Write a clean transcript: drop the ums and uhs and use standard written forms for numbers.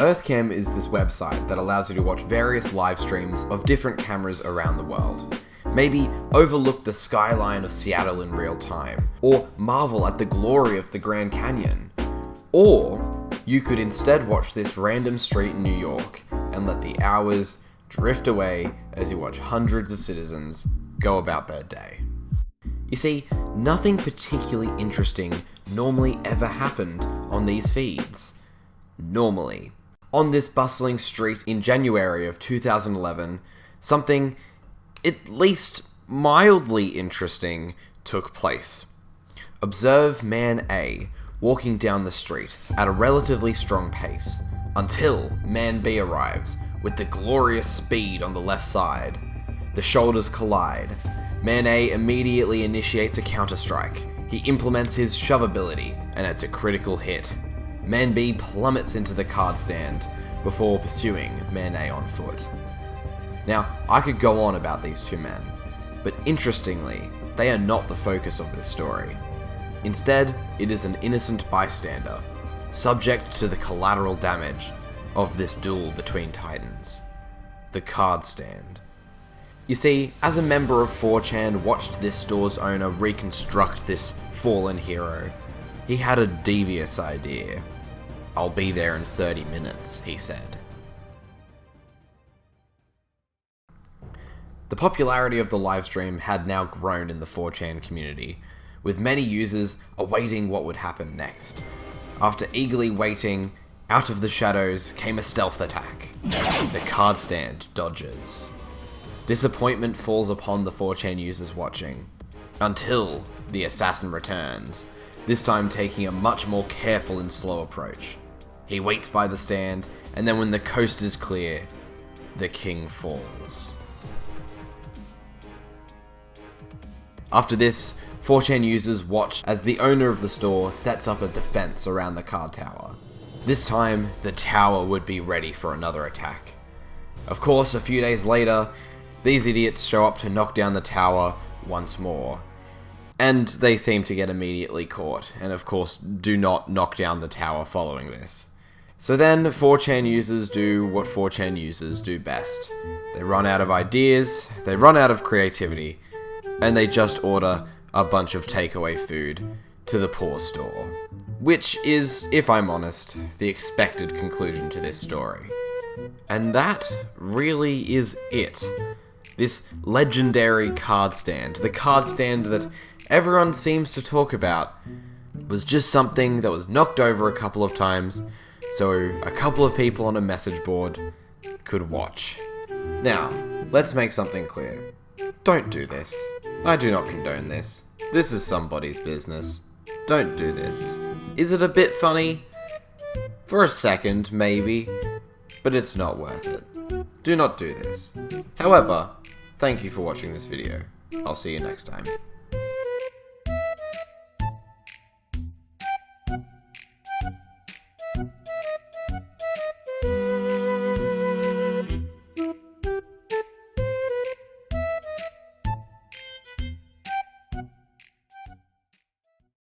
Earthcam is this website that allows you to watch various live streams of different cameras around the world. Maybe overlook the skyline of Seattle in real time, or marvel at the glory of the Grand Canyon. Or you could instead watch this random street in New York and let the hours drift away as you watch hundreds of citizens go about their day. You see, nothing particularly interesting normally ever happened on these feeds. Normally. On this bustling street in January of 2011, something at least mildly interesting took place. Observe man A walking down the street at a relatively strong pace until man B arrives with the glorious speed on the left side. The shoulders collide. Man A immediately initiates a counter-strike. He implements his shove ability, and it's a critical hit. Man B plummets into the card stand before pursuing Man A on foot. Now, I could go on about these two men, but interestingly, they are not the focus of this story. Instead, it is an innocent bystander, subject to the collateral damage of this duel between titans. The card stand. You see, as a member of 4Chan watched this store's owner reconstruct this fallen hero, he had a devious idea. "I'll be there in 30 minutes, he said. The popularity of the livestream had now grown in the 4Chan community, with many users awaiting what would happen next. After eagerly waiting, out of the shadows came a stealth attack. The card stand dodges. Disappointment falls upon the 4Chan users watching, until the assassin returns, this time taking a much more careful and slow approach. He waits by the stand, and then when the coast is clear, the king falls. After this, 4Chan users watch as the owner of the store sets up a defense around the card tower. This time, the tower would be ready for another attack. Of course, a few days later, these idiots show up to knock down the tower once more. And they seem to get immediately caught, and of course do not knock down the tower following this. So then 4Chan users do what 4Chan users do best. They run out of ideas, they run out of creativity, and they just order a bunch of takeaway food to the poor store. Which is, if I'm honest, the expected conclusion to this story. And that really is it. This legendary card stand, the card stand that everyone seems to talk about, was just something that was knocked over a couple of times, so a couple of people on a message board could watch. Now, let's make something clear. Don't do this. I do not condone this. This is somebody's business. Don't do this. Is it a bit funny? For a second, maybe, but it's not worth it. Do not do this. However, thank you for watching this video. I'll see you next time.